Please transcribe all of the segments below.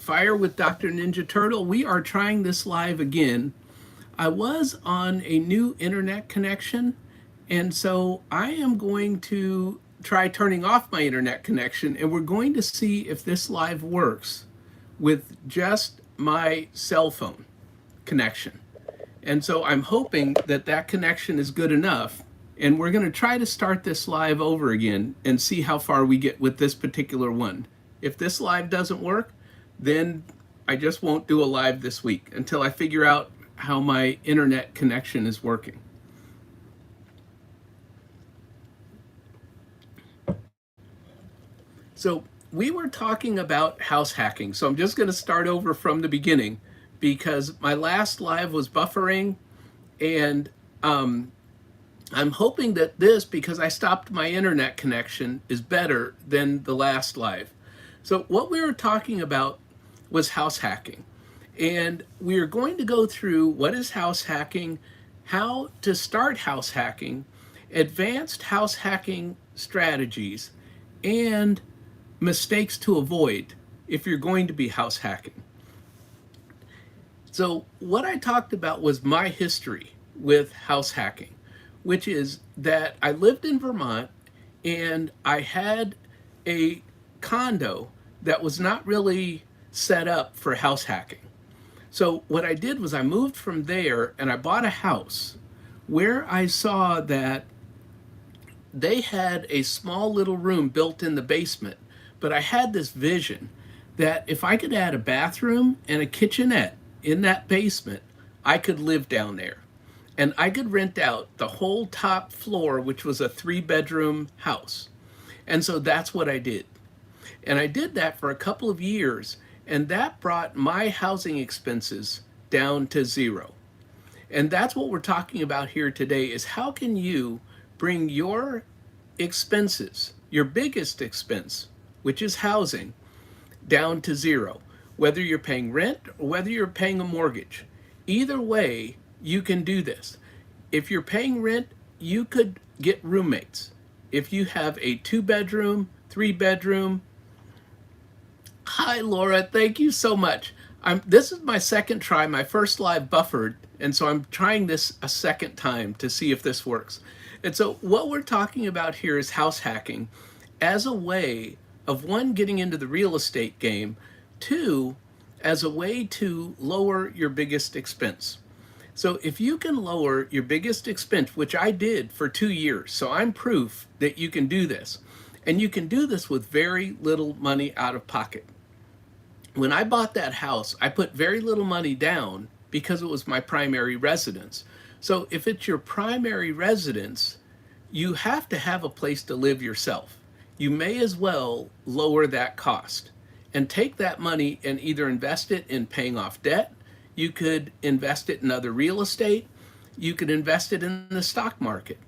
Fire with Dr. Ninja Turtle. We are trying this live again. I was on a new internet connection, and so I am going to try turning off my internet connection, and we're going to see if this live works with just my cell phone connection. And so I'm hoping that that connection is good enough. And we're going to try to start this live over again and see how far we get with this particular one. If this live doesn't work, then I just won't do a live this week until I figure out how my internet connection is working. So we were talking about house hacking. So I'm just going to start over from the beginning because my last live was buffering, and I'm hoping that this, because I stopped my internet connection, is better than the last live. So what we were talking about was house hacking. And we are going to go through what is house hacking, how to start house hacking, advanced house hacking strategies, and mistakes to avoid if you're going to be house hacking. So what I talked about was my history with house hacking, which is that I lived in Vermont and I had a condo that was not really set up for house hacking. So what I did was I moved from there and I bought a house where I saw that they had a small little room built in the basement, but I had this vision that if I could add a bathroom and a kitchenette in that basement, I could live down there. And I could rent out the whole top floor, which was a 3-bedroom house. And so that's what I did. And I did that for a couple of years, and that brought my housing expenses down to zero. And that's what we're talking about here today is how can you bring your expenses, your biggest expense, which is housing, down to zero, whether you're paying rent or whether you're paying a mortgage. Either way, you can do this. If you're paying rent, you could get roommates. If you have a 2-bedroom, 3-bedroom. Hi, Laura. Thank you so much. This is my second try. My first live buffered, and so I'm trying this a second time to see if this works. And so what we're talking about here is house hacking as a way of, one, getting into the real estate game, two, as a way to lower your biggest expense. So if you can lower your biggest expense, which I did for 2 years, so I'm proof that you can do this. And you can do this with very little money out of pocket. When I bought that house, I put very little money down because it was my primary residence. So if it's your primary residence, you have to have a place to live yourself. You may as well lower that cost and take that money and either invest it in paying off debt. You could invest it in other real estate. You could invest it in the stock market.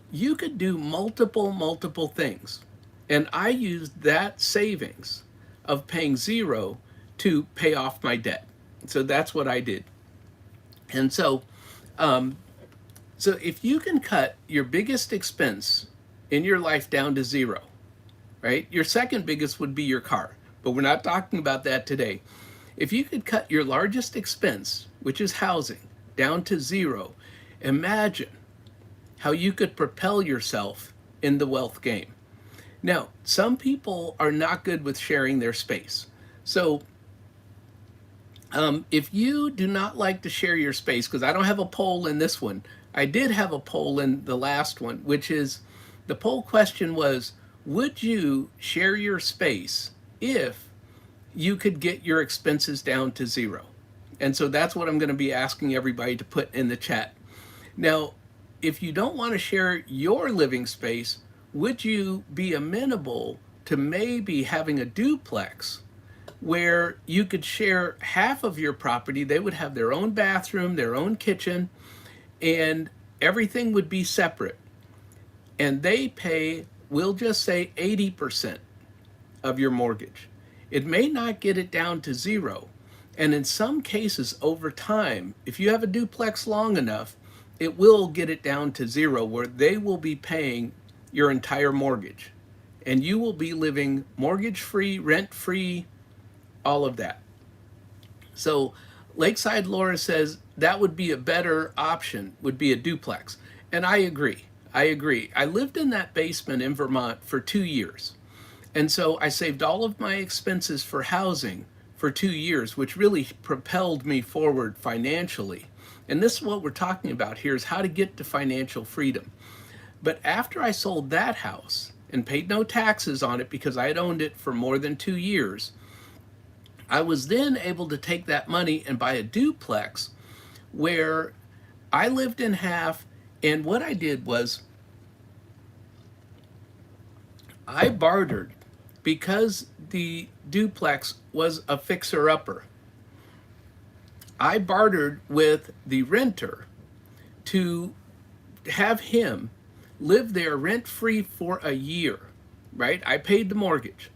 You could do multiple things. And I used that savings of paying zero to pay off my debt. So that's what I did. And so if you can cut your biggest expense in your life down to zero, right? Your second biggest would be your car, but we're not talking about that today. If you could cut your largest expense, which is housing, down to zero, imagine how you could propel yourself in the wealth game. Now, some people are not good with sharing their space. So if you do not like to share your space, because I don't have a poll in this one, I did have a poll in the last one, which is, the poll question was, would you share your space if you could get your expenses down to zero? And so that's what I'm going to be asking everybody to put in the chat. Now, if you don't want to share your living space, would you be amenable to maybe having a duplex where you could share half of your property? They would have their own bathroom, their own kitchen, and everything would be separate. And they pay, we'll just say 80% of your mortgage. It may not get it down to zero. And in some cases, over time, if you have a duplex long enough, it will get it down to zero where they will be paying your entire mortgage. And you will be living mortgage-free, rent-free, all of that. So Lakeside Laura says that would be a better option, would be a duplex. And I agree. I agree. I lived in that basement in Vermont for 2 years. And so I saved all of my expenses for housing for 2 years, which really propelled me forward financially. And this is what we're talking about here, is how to get to financial freedom. But after I sold that house and paid no taxes on it because I had owned it for more than 2 years, I was then able to take that money and buy a duplex where I lived in half. And what I did was I bartered, because the duplex was a fixer-upper. I bartered with the renter to have him live there rent-free for a year, right? I paid the mortgage.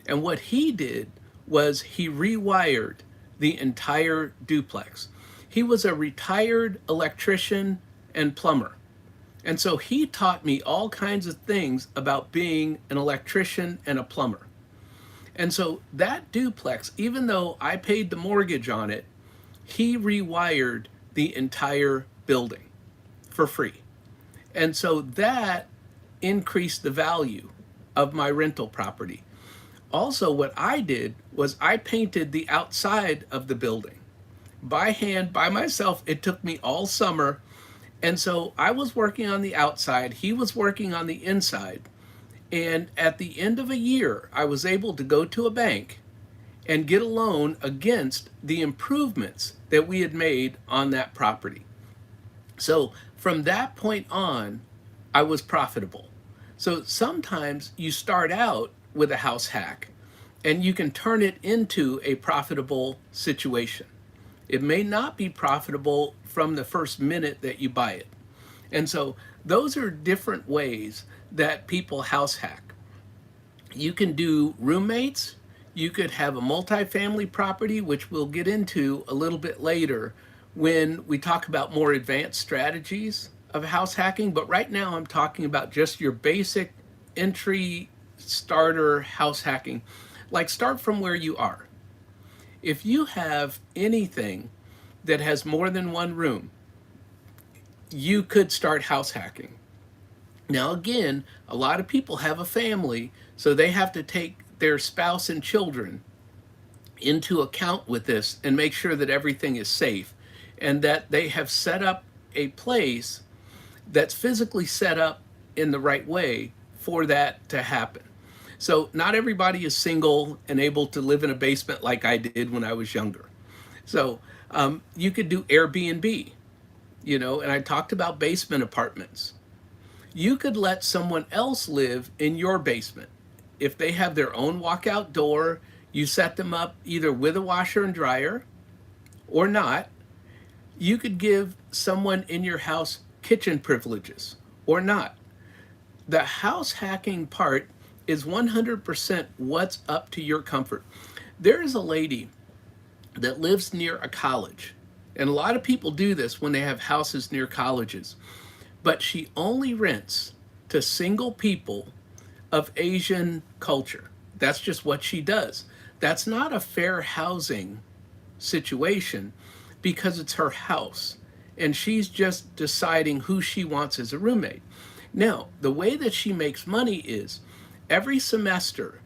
And what he did was he rewired the entire duplex. He was a retired electrician and plumber. And so he taught me all kinds of things about being an electrician and a plumber. And so that duplex, even though I paid the mortgage on it, he rewired the entire building for free. And so that increased the value of my rental property. Also, what I did was I painted the outside of the building by hand, by myself. It took me all summer. And so I was working on the outside, he was working on the inside. And at the end of a year, I was able to go to a bank and get a loan against the improvements that we had made on that property. So from that point on, I was profitable. So sometimes you start out with a house hack and you can turn it into a profitable situation. It may not be profitable from the first minute that you buy it. And so those are different ways that people house hack. You can do roommates. You could have a multifamily property, which we'll get into a little bit later when we talk about more advanced strategies of house hacking. But right now I'm talking about just your basic entry starter house hacking. Like, start from where you are. If you have anything that has more than one room, you could start house hacking. Now, again, a lot of people have a family, so they have to take their spouse and children into account with this and make sure that everything is safe and that they have set up a place that's physically set up in the right way for that to happen. So not everybody is single and able to live in a basement like I did when I was younger. So you could do Airbnb, and I talked about basement apartments. You could let someone else live in your basement. If they have their own walkout door, you set them up either with a washer and dryer or not. You could give someone in your house kitchen privileges or not. The house hacking part is 100% what's up to your comfort. There is a lady that lives near a college, and a lot of people do this when they have houses near colleges, but she only rents to single people of Asian culture. That's just what she does. That's not a fair housing situation because it's her house and she's just deciding who she wants as a roommate. Now, the way that she makes money is every semester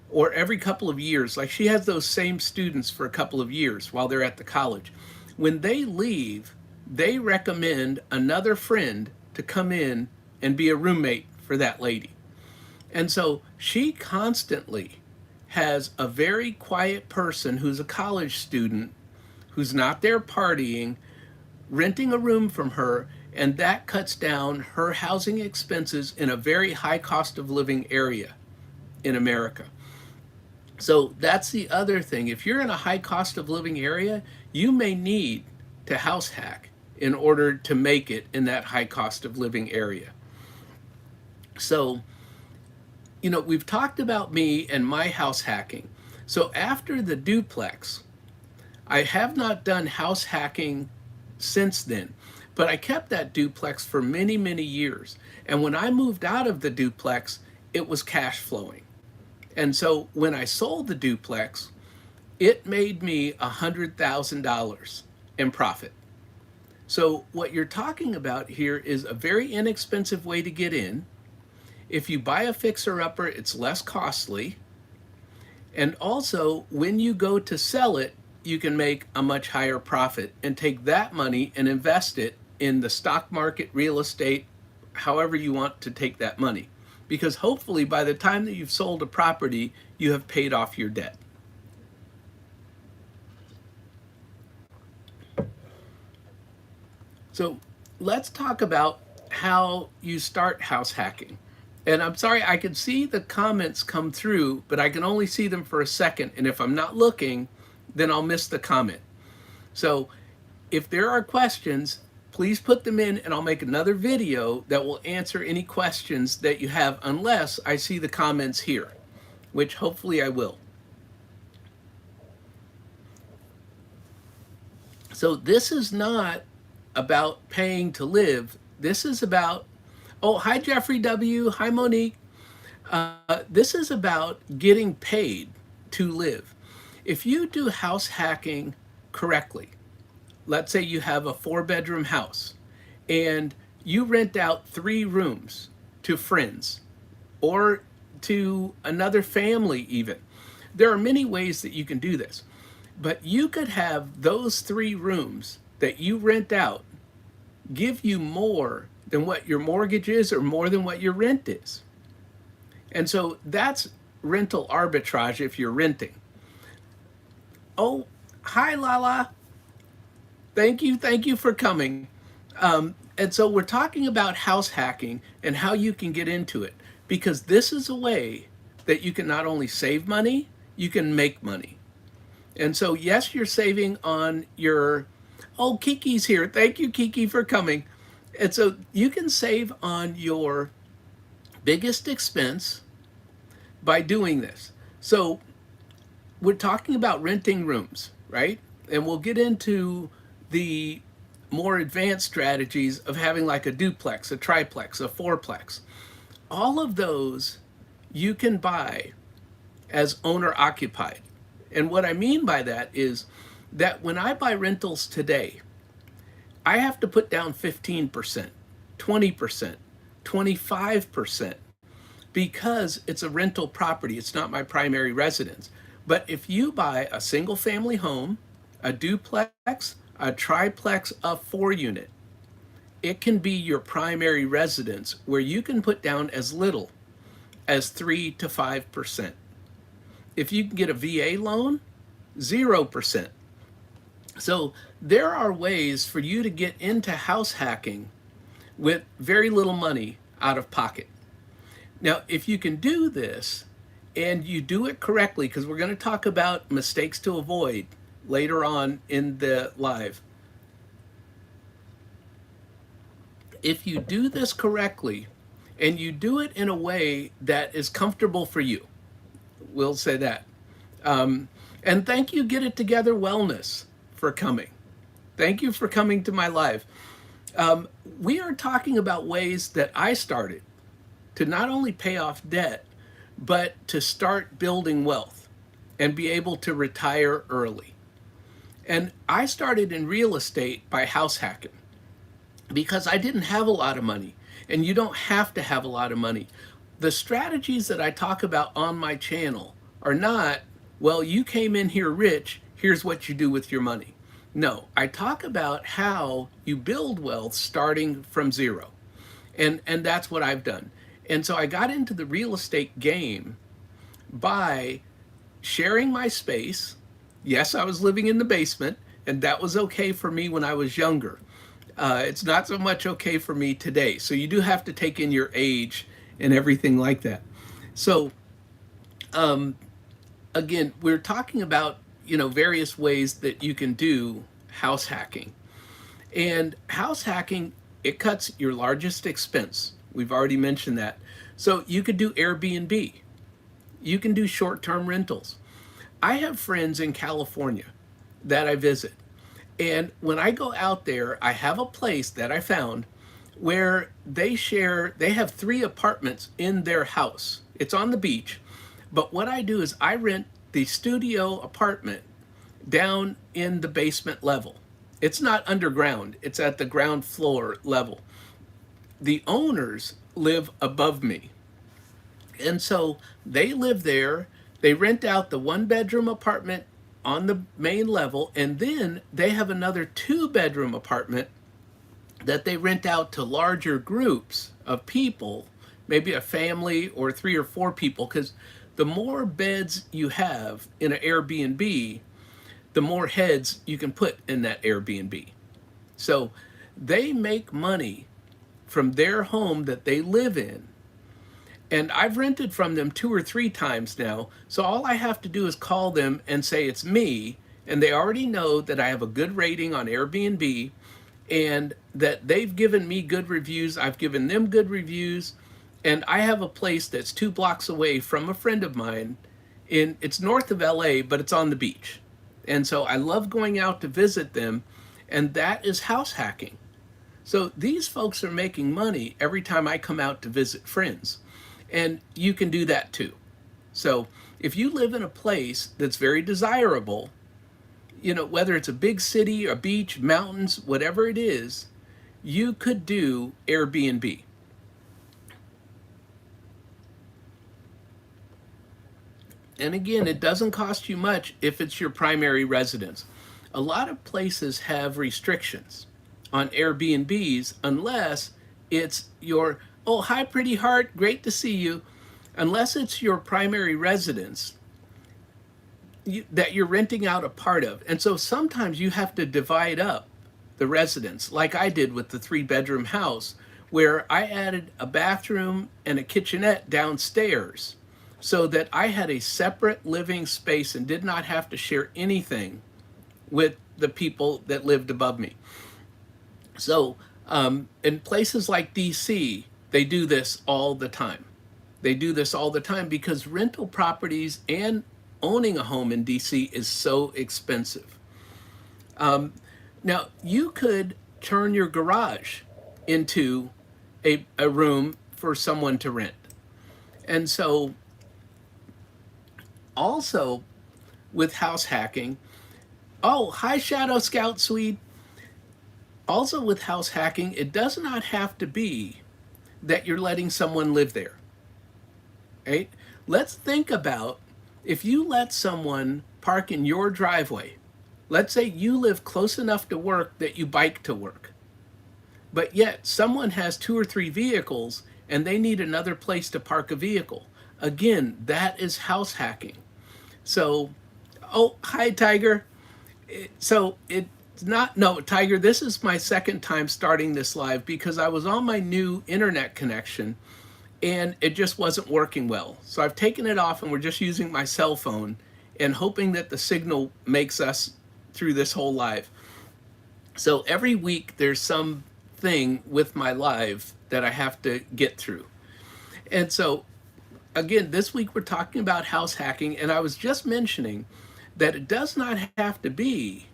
or every couple of years, like she has those same students for a couple of years while they're at the college. When they leave, they recommend another friend to come in and be a roommate for that lady. And so she constantly has a very quiet person who's a college student, who's not there partying, renting a room from her, and that cuts down her housing expenses in a very high cost of living area in America. So that's the other thing. If you're in a high cost of living area, you may need to house hack in order to make it in that high cost of living area. So, we've talked about me and my house hacking. So after the duplex, I have not done house hacking since then, but I kept that duplex for many, many years. And when I moved out of the duplex, it was cash flowing. And so when I sold the duplex, it made me $100,000 in profit. So, what you're talking about here is a very inexpensive way to get in. If you buy a fixer upper, it's less costly. And also, when you go to sell it, you can make a much higher profit and take that money and invest it in the stock market, real estate, however you want to take that money. Because hopefully, by the time that you've sold a property, you have paid off your debt. So let's talk about how you start house hacking. And I'm sorry, I can see the comments come through, but I can only see them for a second. And if I'm not looking, then I'll miss the comment. So if there are questions, please put them in and I'll make another video that will answer any questions that you have, unless I see the comments here, which hopefully I will. So this is not about paying to live. This is about, oh, hi, Jeffrey W. Hi, Monique. This is about getting paid to live. If you do house hacking correctly, let's say you have a 4-bedroom house and you rent out 3 rooms to friends or to another family, even. There are many ways that you can do this, but you could have those 3 rooms that you rent out give you more than what your mortgage is or more than what your rent is. And so that's rental arbitrage if you're renting. Oh, hi, Lala. Thank you for coming. And so we're talking about house hacking and how you can get into it, because this is a way that you can not only save money, you can make money. And so, yes, you're saving on your, oh, Kiki's here. Thank you, Kiki, for coming. And so you can save on your biggest expense by doing this. So we're talking about renting rooms, right? And we'll get into the more advanced strategies of having like a duplex, a triplex, a fourplex. All of those you can buy as owner occupied. And what I mean by that is that when I buy rentals today, I have to put down 15%, 20%, 25% because it's a rental property. It's not my primary residence. But if you buy a single family home, a duplex, a triplex, a 4-unit, it can be your primary residence where you can put down as little as 3 to 5%. If you can get a VA loan, 0%. So there are ways for you to get into house hacking with very little money out of pocket. Now, if you can do this and you do it correctly, because we're going to talk about mistakes to avoid later on in the live. If you do this correctly and you do it in a way that is comfortable for you, we'll say that. And thank you, Get It Together Wellness, for coming. Thank you for coming to my live. We are talking about ways that I started to not only pay off debt, but to start building wealth and be able to retire early. And I started in real estate by house hacking because I didn't have a lot of money, and you don't have to have a lot of money. The strategies that I talk about on my channel are not, well, you came in here rich, here's what you do with your money. No, I talk about how you build wealth starting from zero. And that's what I've done. And so I got into the real estate game by sharing my space. Yes, I was living in the basement, and that was okay for me when I was younger. It's not so much okay for me today. So you do have to take in your age and everything like that. So again, we're talking about, various ways that you can do house hacking. And house hacking, it cuts your largest expense. We've already mentioned that. So you could do Airbnb. You can do short-term rentals. I have friends in California that I visit. And when I go out there, I have a place that I found where they have 3 apartments in their house. It's on the beach. But what I do is I rent the studio apartment down in the basement level. It's not underground, it's at the ground floor level. The owners live above me. And so they live there. They rent out the 1 bedroom apartment on the main level, and then they have another 2 bedroom apartment that they rent out to larger groups of people, maybe a family or 3 or 4 people, because the more beds you have in an Airbnb, the more heads you can put in that Airbnb. So they make money from their home that they live in. And I've rented from them 2 or 3 times now. So all I have to do is call them and say it's me. And they already know that I have a good rating on Airbnb and that they've given me good reviews. I've given them good reviews. And I have a place that's 2 blocks away from a friend of mine. It's north of LA, but it's on the beach. And so I love going out to visit them. And that is house hacking. So these folks are making money every time I come out to visit friends. And you can do that too. So if you live in a place that's very desirable, whether it's a big city, a beach, mountains, whatever it is, you could do Airbnb. And again, it doesn't cost you much if it's your primary residence. A lot of places have restrictions on Airbnbs unless it's your, oh, hi, pretty heart, great to see you. Unless it's your primary residence that you're renting out a part of. And so sometimes you have to divide up the residence, like I did with the 3 bedroom house, where I added a bathroom and a kitchenette downstairs so that I had a separate living space and did not have to share anything with the people that lived above me. So in places like DC, they do this all the time. They do this all the time because rental properties and owning a home in DC is so expensive. Now, you could turn your garage into a room for someone to rent. And so, also with house hacking, oh, hi, Shadow Scout Swede. Also with house hacking, it does not have to be that you're letting someone live there. Right? Let's think about if you let someone park in your driveway. Let's say you live close enough to work that you bike to work, but yet someone has 2 or 3 vehicles and they need another place to park a vehicle. Again, that is house hacking. So, oh, hi, Tiger. So it's not, no, Tiger, this is my second time starting this live because I was on my new internet connection and it just wasn't working well. So I've taken it off and we're just using my cell phone and hoping that the signal makes us through this whole live. So every week there's something with my live that I have to get through. And so again, this week we're talking about house hacking, and I was just mentioning that it does not have to be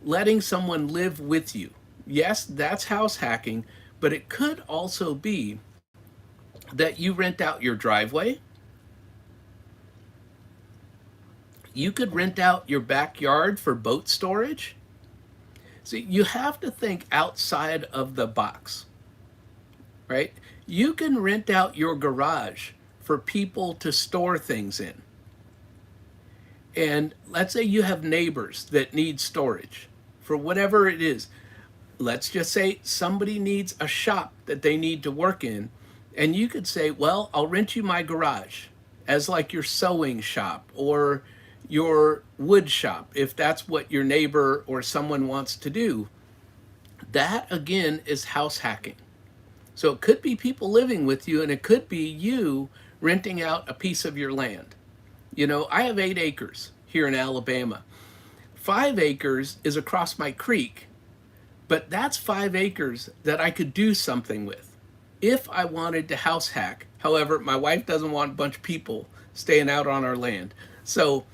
letting someone live with you. Yes, that's house hacking, but it could also be that you rent out your driveway. You could rent out your backyard for boat storage. See, you have to think outside of the box, right? You can rent out your garage for people to store things in. And let's say you have neighbors that need storage for whatever it is. Let's just say somebody needs a shop that they need to work in. And you could say, well, I'll rent you my garage as like your sewing shop or your wood shop, if that's what your neighbor or someone wants to do. That again is house hacking. So it could be people living with you, and it could be you renting out a piece of your land. I have 8 acres here in Alabama. 5 acres is across my creek, but that's 5 acres that I could do something with if I wanted to house hack. However, my wife doesn't want a bunch of people staying out on our land. So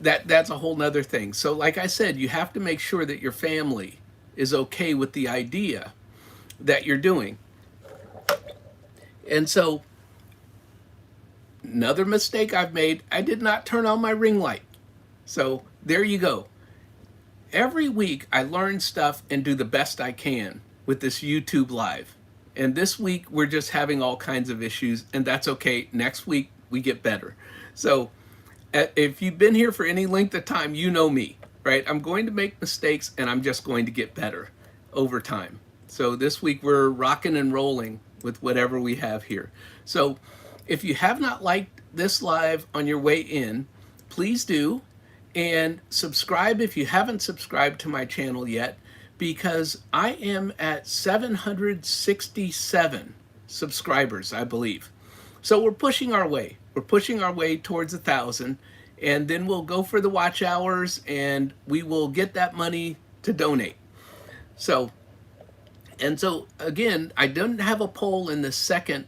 that's a whole nother thing. So like I said, you have to make sure that your family is okay with the idea that you're doing. And so Another mistake I've made, I did not turn on my ring light. So there you go. Every week I learn stuff and do the best I can with this YouTube live. And this week we're just having all kinds of issues, and that's okay. Next week we get better. So if you've been here for any length of time, you know me, right? I'm going to make mistakes and I'm just going to get better over time. So this week we're rocking and rolling with whatever we have here. So if you have not liked this live on your way in, please do. And subscribe if you haven't subscribed to my channel yet, because I am at 767 subscribers, I believe. So we're pushing our way. We're pushing our way towards 1,000, and then we'll go for the watch hours and we will get that money to donate. So again, I didn't have a poll in the second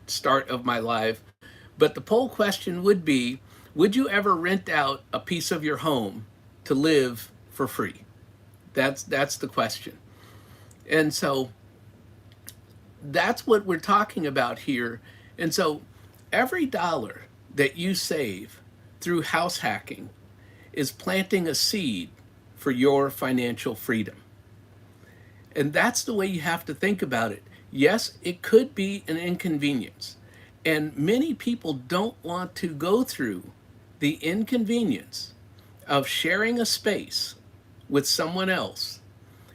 start of my live, but the poll question would be, would you ever rent out a piece of your home to live for free? That's the question. And so that's what we're talking about here. And so every dollar that you save through house hacking is planting a seed for your financial freedom. And that's the way you have to think about it. Yes, it could be an inconvenience. And many people don't want to go through the inconvenience of sharing a space with someone else.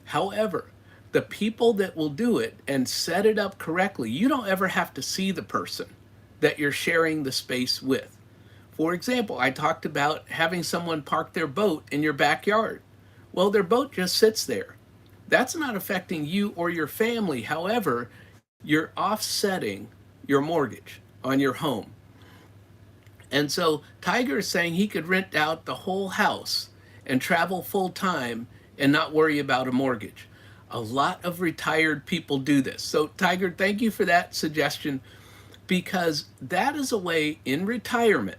However, the people that will do it and set it up correctly, you don't ever have to see the person that you're sharing the space with. For example, I talked about having someone park their boat in your backyard. Well, their boat just sits there. That's not affecting you or your family. However, you're offsetting your mortgage on your home. And so Tiger is saying he could rent out the whole house and travel full time and not worry about a mortgage. A lot of retired people do this. So Tiger, thank you for that suggestion, because that is a way in retirement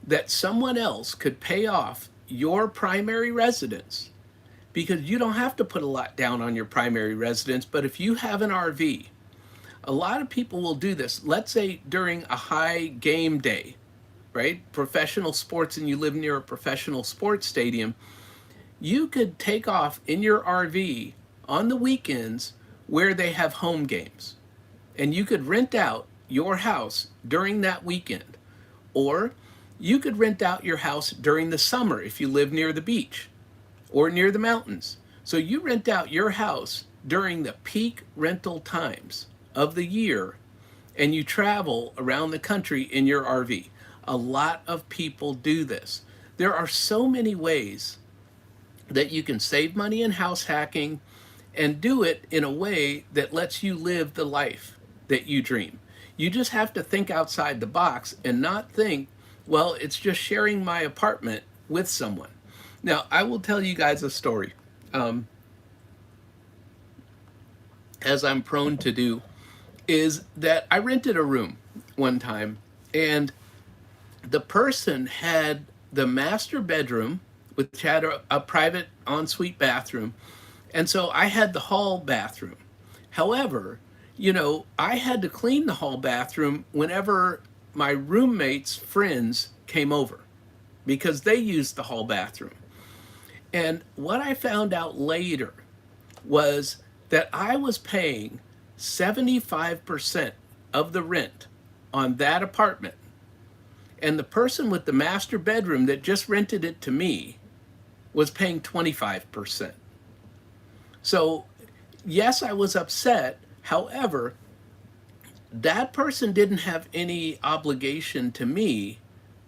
that someone else could pay off your primary residence, because you don't have to put a lot down on your primary residence. But if you have an RV, a lot of people will do this. Let's say during a high game day, right? Professional sports, and you live near a professional sports stadium, you could take off in your RV on the weekends where they have home games. And you could rent out your house during that weekend. Or you could rent out your house during the summer if you live near the beach or near the mountains. So you rent out your house during the peak rental times of the year, and you travel around the country in your RV. A lot of people do this. There are so many ways that you can save money in house hacking and do it in a way that lets you live the life that you dream. You just have to think outside the box and not think, well, it's just sharing my apartment with someone. Now, I will tell you guys a story, as I'm prone to do, is that I rented a room one time, and the person had the master bedroom, which had a private ensuite bathroom, and so I had the hall bathroom. However, I had to clean the hall bathroom whenever my roommate's friends came over, because they used the hall bathroom. And what I found out later was that I was paying 75% of the rent on that apartment. And the person with the master bedroom that just rented it to me was paying 25%. So, yes, I was upset. However, that person didn't have any obligation to me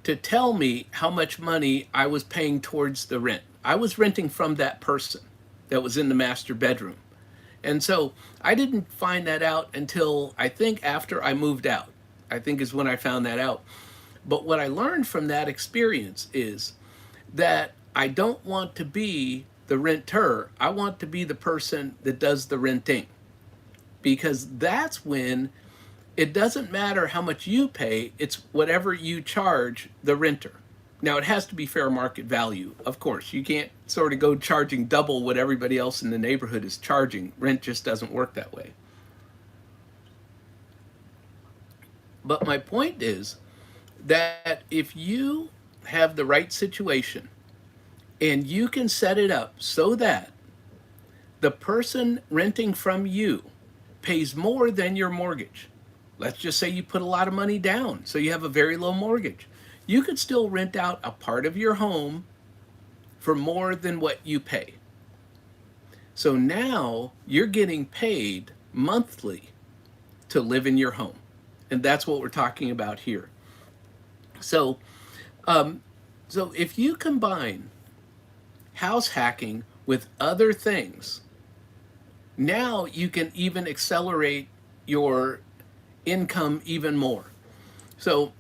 to tell me how much money I was paying towards the rent. I was renting from that person that was in the master bedroom. And so I didn't find that out until I think after I moved out. I think is when I found that out. But what I learned from that experience is that I don't want to be the renter. I want to be the person that does the renting. Because that's when it doesn't matter how much you pay, it's whatever you charge the renter. Now, it has to be fair market value, of course. You can't sort of go charging double what everybody else in the neighborhood is charging. Rent just doesn't work that way. But my point is that if you have the right situation and you can set it up so that the person renting from you pays more than your mortgage. Let's just say you put a lot of money down, so you have a very low mortgage. You could still rent out a part of your home for more than what you pay. So now you're getting paid monthly to live in your home. And that's what we're talking about here. So, so if you combine house hacking with other things, now you can even accelerate your income even more. So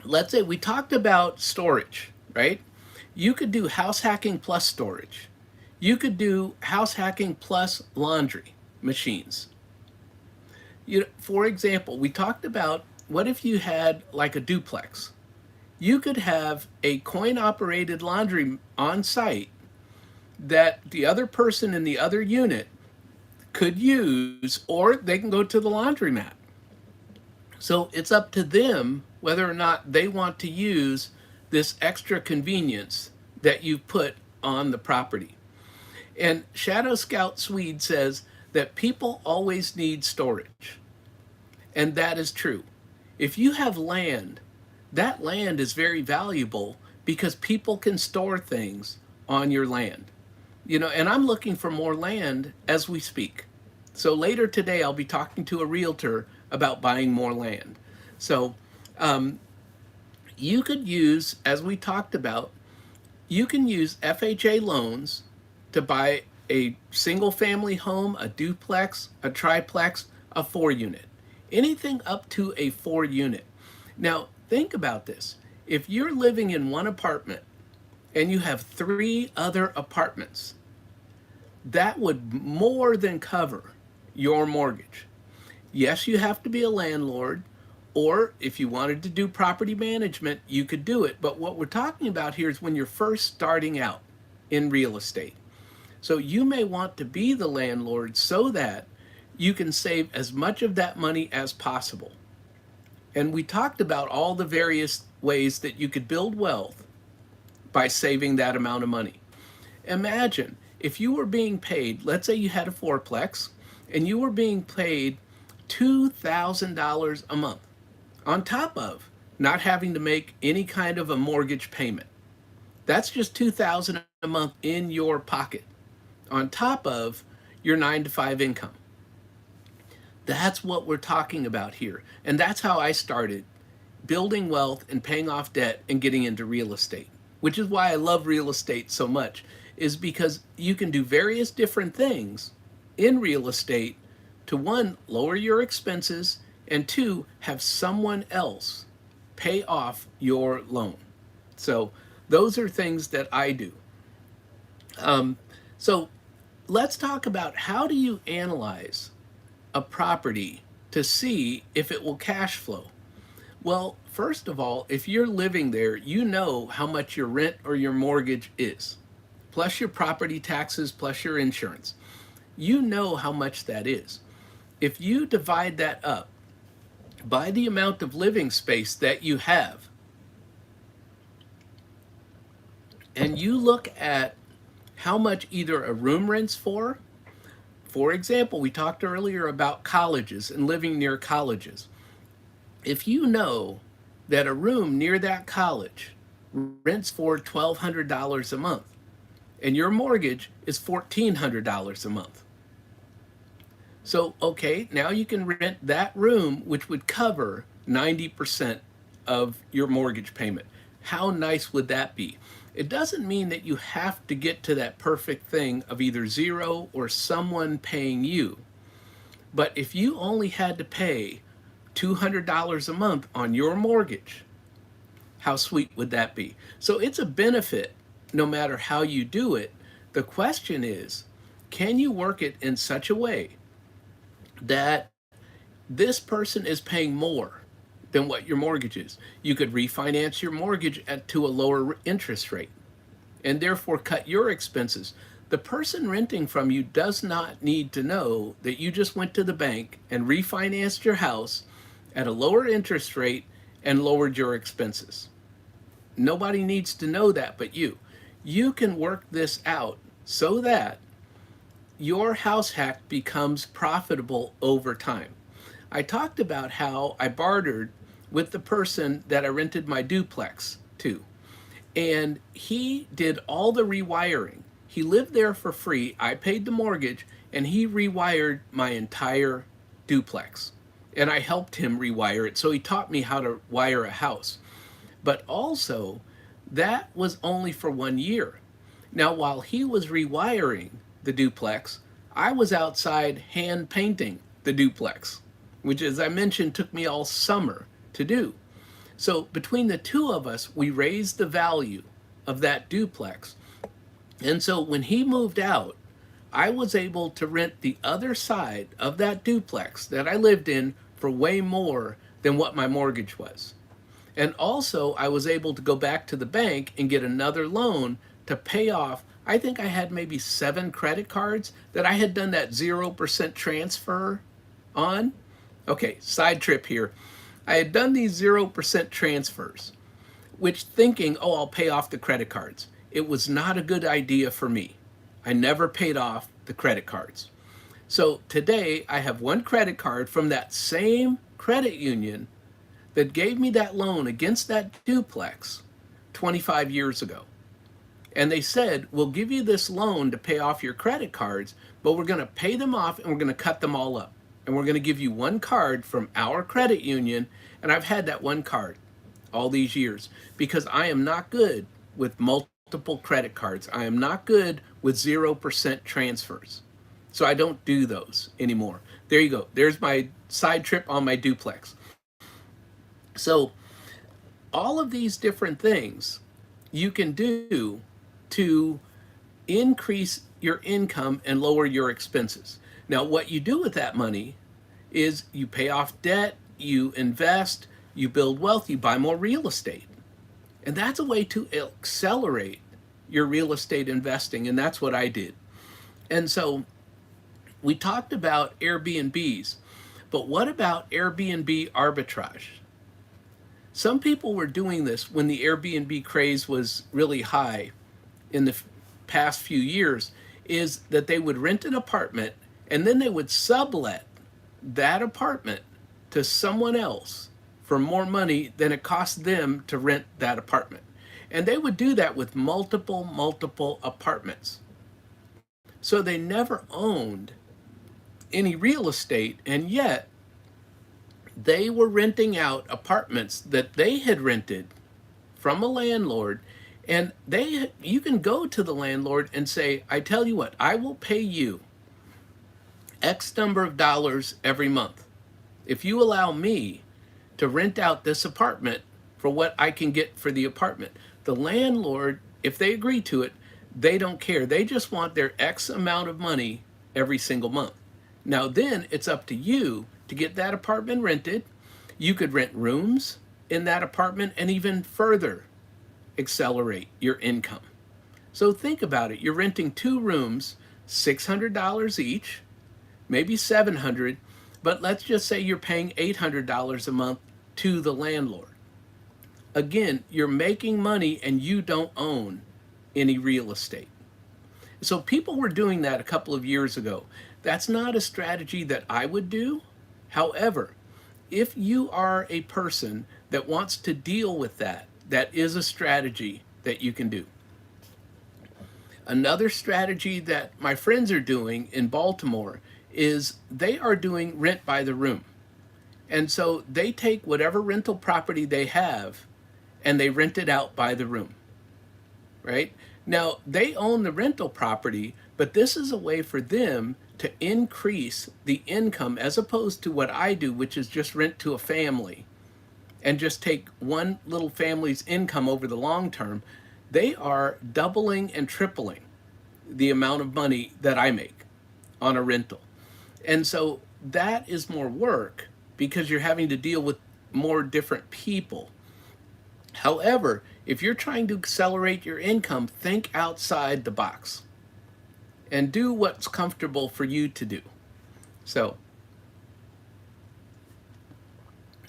let's say we talked about storage, right? You could do house hacking plus storage. You could do house hacking plus laundry machines. For example, we talked about what if you had like a duplex? You could have a coin operated laundry on site that the other person in the other unit could use, or they can go to the laundromat. So it's up to them whether or not they want to use this extra convenience that you put on the property. And Shadow Scout Swede says that people always need storage. And that is true. If you have land, that land is very valuable because people can store things on your land. And I'm looking for more land as we speak. So later today, I'll be talking to a realtor about buying more land. So you could use, as we talked about, you can use FHA loans to buy a single family home, a duplex, a triplex, a 4-unit, anything up to a 4-unit. Now, think about this. If you're living in one apartment and you have 3 other apartments, that would more than cover your mortgage. Yes, you have to be a landlord, or if you wanted to do property management, you could do it. But what we're talking about here is when you're first starting out in real estate. So you may want to be the landlord so that you can save as much of that money as possible. And we talked about all the various ways that you could build wealth by saving that amount of money. Imagine if you were being paid, let's say you had a fourplex, and you were being paid $2,000 a month on top of not having to make any kind of a mortgage payment. That's just $2,000 a month in your pocket on top of your 9 to 5 income. That's what we're talking about here. And that's how I started building wealth and paying off debt and getting into real estate, which is why I love real estate so much, is because you can do various different things in real estate to, 1, lower your expenses, and 2, have someone else pay off your loan. So those are things that I do. So let's talk about how do you analyze a property to see if it will cash flow. Well, first of all, if you're living there, you know how much your rent or your mortgage is, plus your property taxes, plus your insurance. You know how much that is. If you divide that up by the amount of living space that you have, and you look at how much either a room rents for example, we talked earlier about colleges and living near colleges. If you know that a room near that college rents for $1,200 a month, and your mortgage is $1,400 a month. So, okay, now you can rent that room, which would cover 90% of your mortgage payment. How nice would that be? It doesn't mean that you have to get to that perfect thing of either zero or someone paying you. But if you only had to pay $200 a month on your mortgage, how sweet would that be? So it's a benefit no matter how you do it. The question is, can you work it in such a way that this person is paying more than what your mortgage is? You could refinance your mortgage to a lower interest rate and therefore cut your expenses. The person renting from you does not need to know that you just went to the bank and refinanced your house at a lower interest rate and lowered your expenses. Nobody needs to know that but you. You can work this out so that your house hack becomes profitable over time. I talked about how I bartered with the person that I rented my duplex to, and he did all the rewiring. He lived there for free. I paid the mortgage, and he rewired my entire duplex. And I helped him rewire it. So he taught me how to wire a house. But also, that was only for 1 year. Now, while he was rewiring the duplex, I was outside hand painting the duplex, which, as I mentioned, took me all summer to do. So between the two of us, we raised the value of that duplex. And so when he moved out, I was able to rent the other side of that duplex that I lived in for way more than what my mortgage was. And also, I was able to go back to the bank and get another loan to pay off. I think I had maybe 7 credit cards that I had done that 0% transfer on. Okay, side trip here. I had done these 0% transfers, which thinking, oh, I'll pay off the credit cards. It was not a good idea for me. I never paid off the credit cards. So today I have one credit card from that same credit union that gave me that loan against that duplex 25 years ago. And they said, we'll give you this loan to pay off your credit cards, but we're going to pay them off and we're going to cut them all up. And we're going to give you one card from our credit union. And I've had that one card all these years because I am not good with multiple credit cards. I am not good with 0% transfers. So I don't do those anymore. There you go. There's my side trip on my duplex. So all of these different things you can do to increase your income and lower your expenses. Now, what you do with that money is you pay off debt, you invest, you build wealth, you buy more real estate. And that's a way to accelerate your real estate investing, and that's what I did. And so we talked about Airbnbs, but what about Airbnb arbitrage? Some people were doing this when the Airbnb craze was really high in the past few years, is that they would rent an apartment and then they would sublet that apartment to someone else for more money than it cost them to rent that apartment. And they would do that with multiple apartments. So they never owned any real estate, and yet they were renting out apartments that they had rented from a landlord. And you can go to the landlord and say, I tell you what, I will pay you X number of dollars every month if you allow me to rent out this apartment for what I can get for the apartment. The landlord, if they agree to it, they don't care. They just want their X amount of money every single month. Now then it's up to you to get that apartment rented. You could rent rooms in that apartment and even further accelerate your income. So think about it. You're renting 2 rooms, $600 each, maybe $700, but let's just say you're paying $800 a month to the landlord. Again, you're making money and you don't own any real estate. So people were doing that a couple of years ago. That's not a strategy that I would do. However, if you are a person that wants to deal with that, that is a strategy that you can do. Another strategy that my friends are doing in Baltimore is they are doing rent by the room. And so they take whatever rental property they have and they rent it out by the room, right? Now, they own the rental property, but this is a way for them to increase the income as opposed to what I do, which is just rent to a family and just take one little family's income over the long term. They are doubling and tripling the amount of money that I make on a rental. And so that is more work because you're having to deal with more different people. However, if you're trying to accelerate your income, think outside the box and do what's comfortable for you to do. So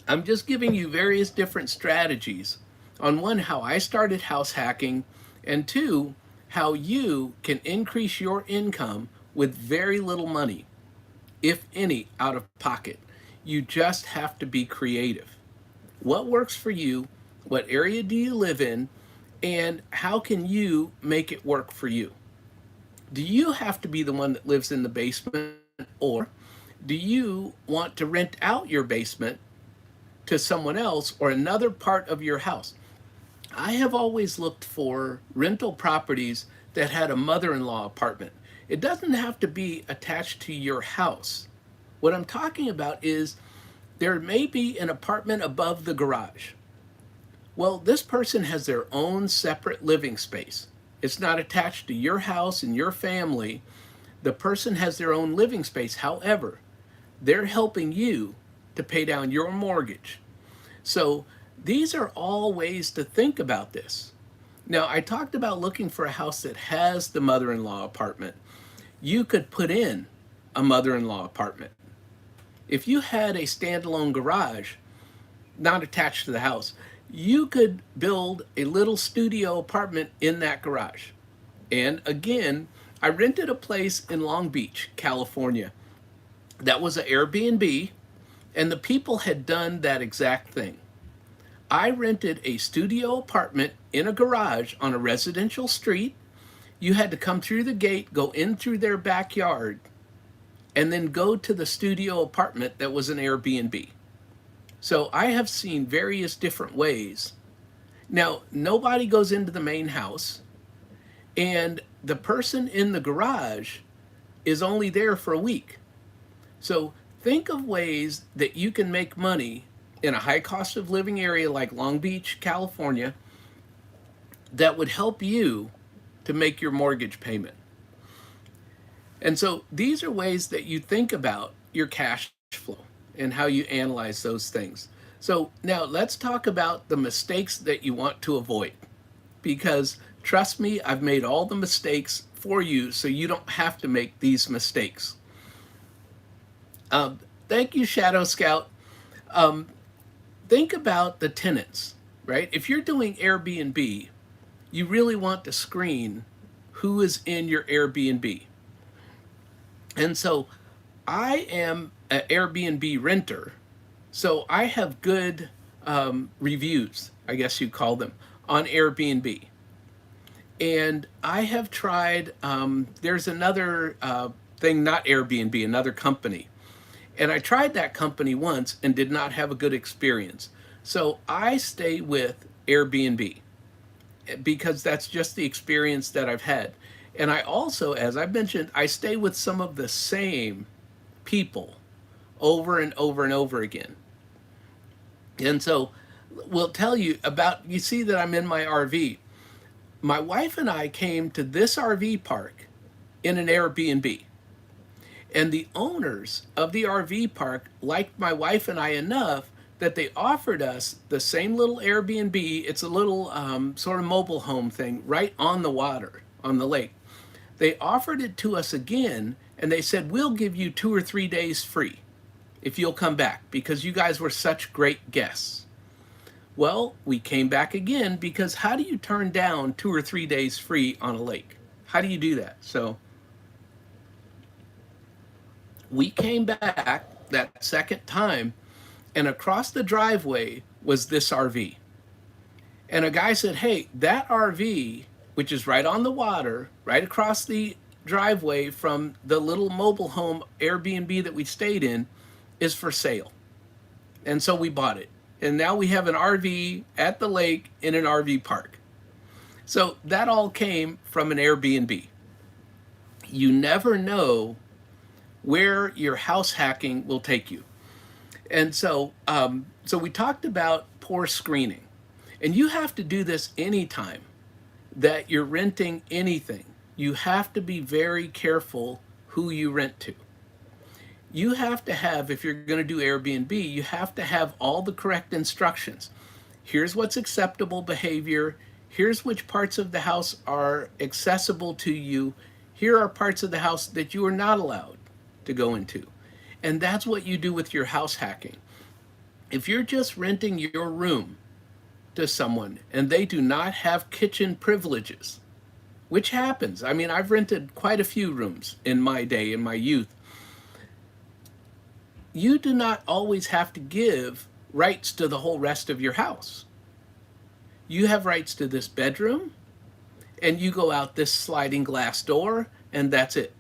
I'm just giving you various different strategies on one, how I started house hacking, and two, how you can increase your income with very little money, if any, out of pocket. You just have to be creative. What works for you? What area do you live in? And how can you make it work for you? Do you have to be the one that lives in the basement, or do you want to rent out your basement to someone else or another part of your house? I have always looked for rental properties that had a mother in law apartment. It doesn't have to be attached to your house. What I'm talking about is there may be an apartment above the garage. Well, this person has their own separate living space. It's not attached to your house and your family. The person has their own living space. However, they're helping you to pay down your mortgage. So these are all ways to think about this. Now, I talked about looking for a house that has the mother in law apartment. You could put in a mother in law apartment. If you had a standalone garage, not attached to the house, you could build a little studio apartment in that garage. And again, I rented a place in Long Beach, California. That was an Airbnb, and the people had done that exact thing. I rented a studio apartment in a garage on a residential street. You had to come through the gate, go in through their backyard, and then go to the studio apartment that was an Airbnb. So I have seen various different ways. Now, nobody goes into the main house, and the person in the garage is only there for a week. So think of ways that you can make money in a high cost of living area like Long Beach, California, that would help you to make your mortgage payment. And so these are ways that you think about your cash flow and how you analyze those things. So now let's talk about the mistakes that you want to avoid. Because trust me, I've made all the mistakes for you so you don't have to make these mistakes. Thank you, Shadow Scout. Think about the tenants, right? If you're doing Airbnb, you really want to screen who is in your Airbnb. And so I am an Airbnb renter, so I have good reviews, I guess you call them, on Airbnb. And I have tried, there's another thing, not Airbnb, another company. And I tried that company once and did not have a good experience. So I stay with Airbnb because that's just the experience that I've had. And I also, as I mentioned, I stay with some of the same people over and over and over again. And so we'll tell you about, you see that I'm in my RV. My wife and I came to this RV park in an Airbnb. And the owners of the RV park liked my wife and I enough that they offered us the same little Airbnb. It's a little sort of mobile home thing right on the water, on the lake. They offered it to us again, and they said, we'll give you 2 or 3 days free if you'll come back because you guys were such great guests. Well, we came back again because how do you turn down 2 or 3 days free on a lake? How do you do that? So we came back that second time, and across the driveway was this RV. And a guy said, hey, that RV, which is right on the water, right across the driveway from the little mobile home Airbnb that we stayed in, is for sale. And so we bought it. And now we have an RV at the lake in an RV park. So that all came from an Airbnb. You never know where your house hacking will take you. And so, so we talked about poor screening. And you have to do this anytime that you're renting anything. You have to be very careful who you rent to. You have to have, if you're going to do Airbnb, you have to have all the correct instructions. Here's what's acceptable behavior. Here's which parts of the house are accessible to you. Here are parts of the house that you are not allowed to go into. And that's what you do with your house hacking. If you're just renting your room to someone and they do not have kitchen privileges, which happens. I mean, I've rented quite a few rooms in my day, in my youth. You do not always have to give rights to the whole rest of your house. You have rights to this bedroom, and you go out this sliding glass door, and that's it.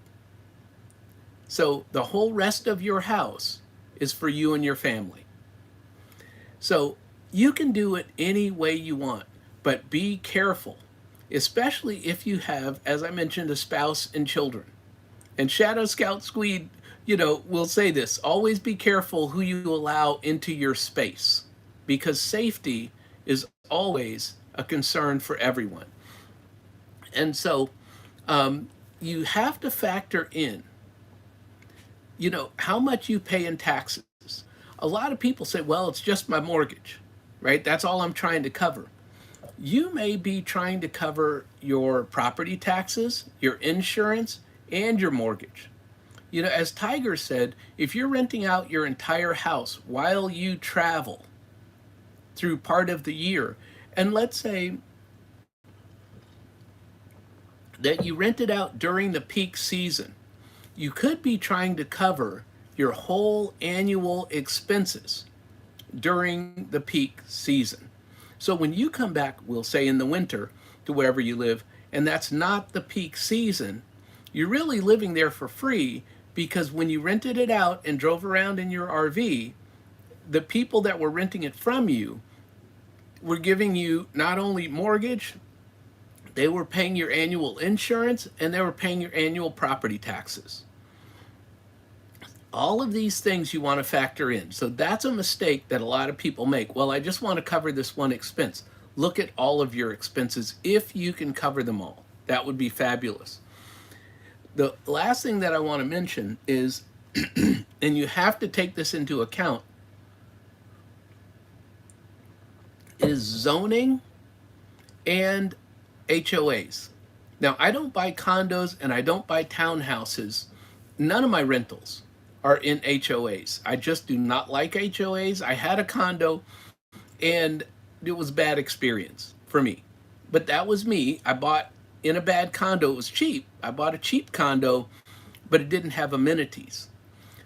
So the whole rest of your house is for you and your family. So you can do it any way you want, but be careful, especially if you have, as I mentioned, a spouse and children. And Shadow Scout Squeed, will say this: always be careful who you allow into your space, because safety is always a concern for everyone. And so you have to factor in, how much you pay in taxes. A lot of people say, well, it's just my mortgage, right? That's all I'm trying to cover. You may be trying to cover your property taxes, your insurance, and your mortgage. As Tiger said, if you're renting out your entire house while you travel through part of the year, and let's say that you rent it out during the peak season, you could be trying to cover your whole annual expenses during the peak season. So when you come back, we'll say in the winter, to wherever you live, and that's not the peak season, you're really living there for free, because when you rented it out and drove around in your RV, the people that were renting it from you were giving you not only mortgage, they were paying your annual insurance, and they were paying your annual property taxes. All of these things you want to factor in. So that's a mistake that a lot of people make. Well, I just want to cover this one expense. Look at all of your expenses if you can cover them all. That would be fabulous. The last thing that I want to mention is, and you have to take this into account, is zoning and HOAs. Now, I don't buy condos and I don't buy townhouses. None of my rentals are in HOAs. I just do not like HOAs. I had a condo and it was a bad experience for me. But that was me. I bought in a bad condo. It was cheap. I bought a cheap condo, but it didn't have amenities.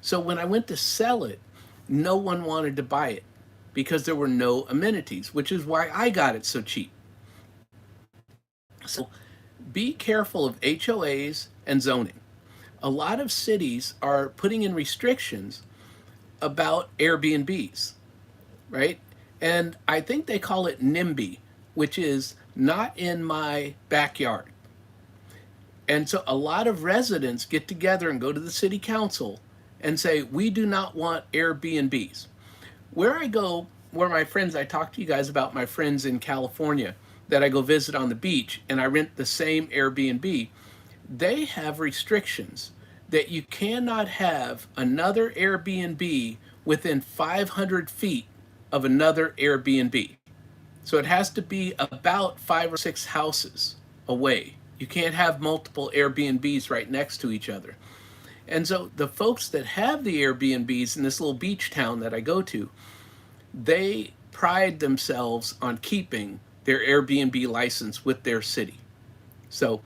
So when I went to sell it, no one wanted to buy it because there were no amenities, which is why I got it so cheap. So be careful of HOAs and zoning. A lot of cities are putting in restrictions about Airbnbs, right? And I think they call it NIMBY, which is not in my backyard. And so a lot of residents get together and go to the city council and say, we do not want Airbnbs. Where I go, where my friends, I talk to you guys about my friends in California that I go visit on the beach, and I rent the same Airbnb. They have restrictions that you cannot have another Airbnb within 500 feet of another Airbnb. So it has to be about 5 or 6 houses away. You can't have multiple Airbnbs right next to each other. And so the folks that have the Airbnbs in this little beach town that I go to, they pride themselves on keeping their Airbnb license with their city. So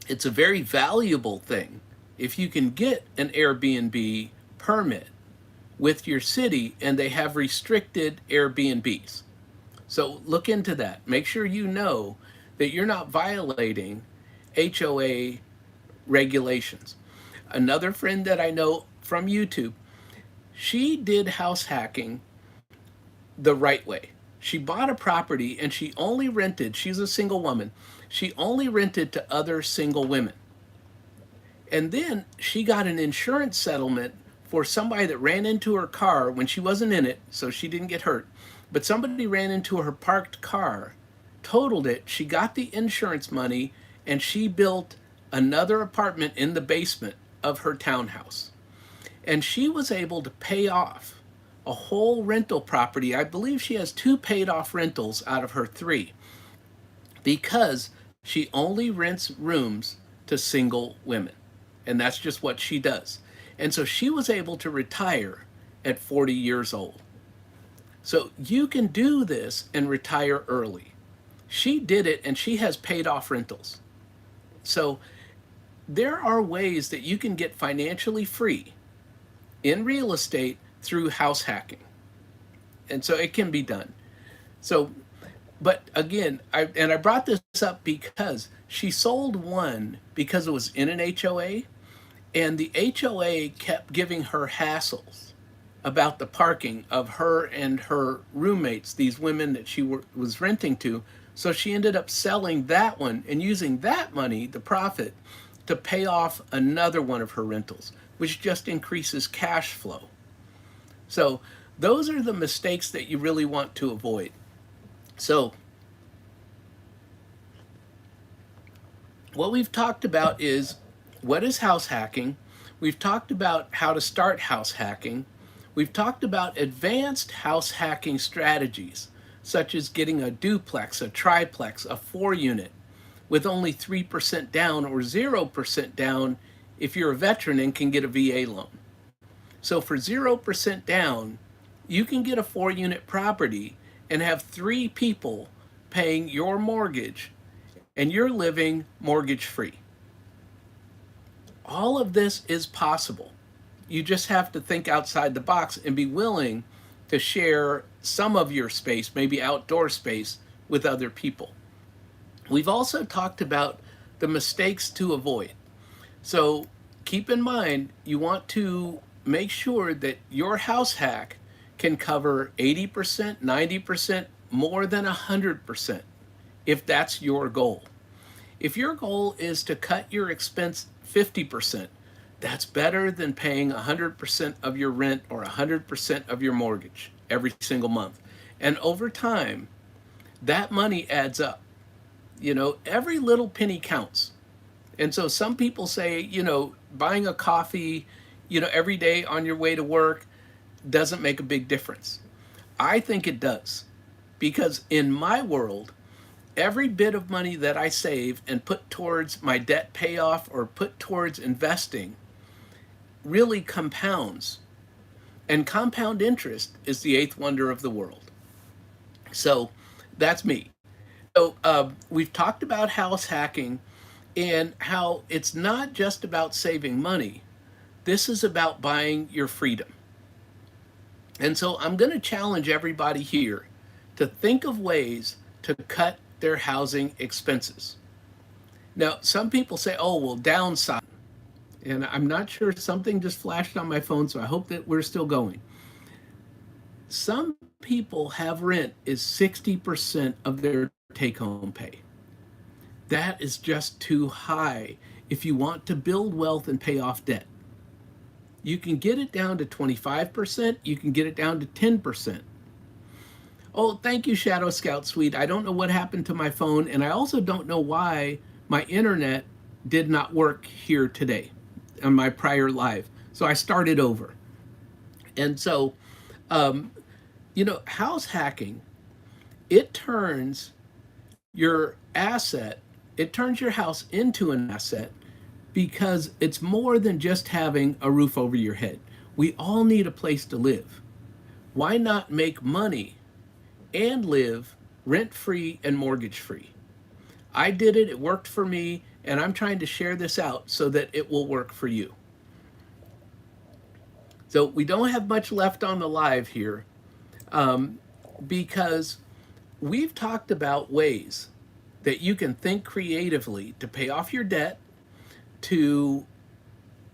it's a very valuable thing if you can get an Airbnb permit with your city and they have restricted Airbnbs. So look into that. Make sure you know that you're not violating HOA regulations. Another friend that I know from YouTube, she did house hacking the right way. She bought a property and she only rented, she's a single woman, she only rented to other single women. And then she got an insurance settlement for somebody that ran into her car when she wasn't in it, so she didn't get hurt. But somebody ran into her parked car, totaled it, she got the insurance money, and she built another apartment in the basement of her townhouse. And she was able to pay off a whole rental property. I believe she has 2 paid off rentals out of her 3, because she only rents rooms to single women. And that's just what she does. And so she was able to retire at 40 years old. So you can do this and retire early. She did it and she has paid off rentals. So there are ways that you can get financially free in real estate through house hacking. And so it can be done. So, but again, I brought this up because she sold one because it was in an HOA, and the HOA kept giving her hassles about the parking of her and her roommates, these women that she was renting to. So she ended up selling that one and using that money, the profit, to pay off another one of her rentals, which just increases cash flow. So those are the mistakes that you really want to avoid. So what we've talked about is what is house hacking. We've talked about how to start house hacking. We've talked about advanced house hacking strategies, such as getting a duplex, a triplex, a 4 unit with only 3% down or 0% down if you're a veteran and can get a VA loan. So for 0% down, you can get a 4 unit property and have 3 people paying your mortgage and you're living mortgage free. All of this is possible. You just have to think outside the box and be willing to share some of your space, maybe outdoor space, with other people. We've also talked about the mistakes to avoid. So keep in mind, you want to make sure that your house hack can cover 80%, 90%, more than 100%, if that's your goal. If your goal is to cut your expense 50%, that's better than paying 100% of your rent or 100% of your mortgage every single month. And over time, that money adds up. Every little penny counts. And so some people say, buying a coffee, every day on your way to work doesn't make a big difference. I think it does. Because in my world, every bit of money that I save and put towards my debt payoff or put towards investing really compounds. And compound interest is the eighth wonder of the world. So that's me. So we've talked about house hacking and how it's not just about saving money. This is about buying your freedom. And so I'm going to challenge everybody here to think of ways to cut their housing expenses. Now, some people say, oh, well, downsize. And I'm not sure, something just flashed on my phone, so I hope that we're still going. Some people have rent is 60% of their take home pay. That is just too high if you want to build wealth and pay off debt. You can get it down to 25%, you can get it down to 10%. Oh, thank you, Shadow Scout Suite. I don't know what happened to my phone, and I also don't know why my internet did not work here today on my prior live. So I started over. And so, house hacking, it turns your asset, it turns your house into an asset because it's more than just having a roof over your head. We all need a place to live. Why not make money and live rent-free and mortgage-free? I did it, it worked for me, and I'm trying to share this out so that it will work for you. So we don't have much left on the live here because we've talked about ways that you can think creatively to pay off your debt, to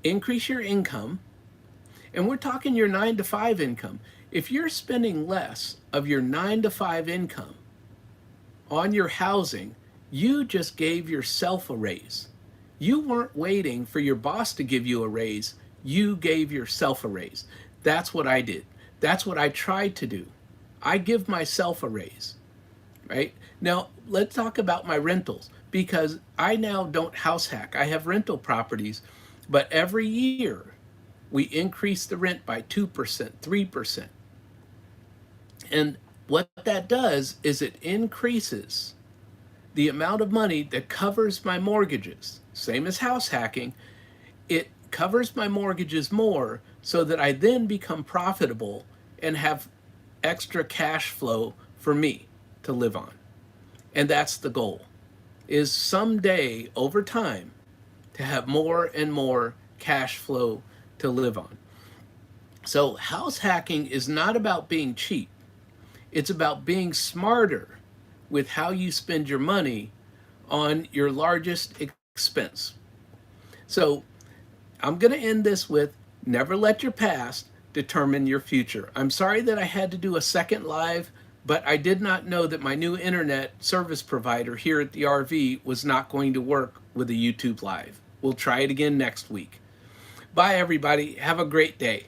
increase your income, and we're talking your 9 to 5 income. If you're spending less of your 9 to 5 income on your housing, you just gave yourself a raise. You weren't waiting for your boss to give you a raise. You gave yourself a raise. That's what I did. That's what I tried to do. I give myself a raise, right? Now, let's talk about my rentals because I now don't house hack. I have rental properties, but every year we increase the rent by 2%, 3%. And what that does is it increases the amount of money that covers my mortgages. Same as house hacking, it covers my mortgages more so that I then become profitable and have extra cash flow for me to live on. And that's the goal, is someday over time to have more and more cash flow to live on. So house hacking is not about being cheap. It's about being smarter with how you spend your money on your largest expense. So I'm going to end this with never let your past determine your future. I'm sorry that I had to do a second live, but I did not know that my new internet service provider here at the RV was not going to work with a YouTube live. We'll try it again next week. Bye, everybody. Have a great day.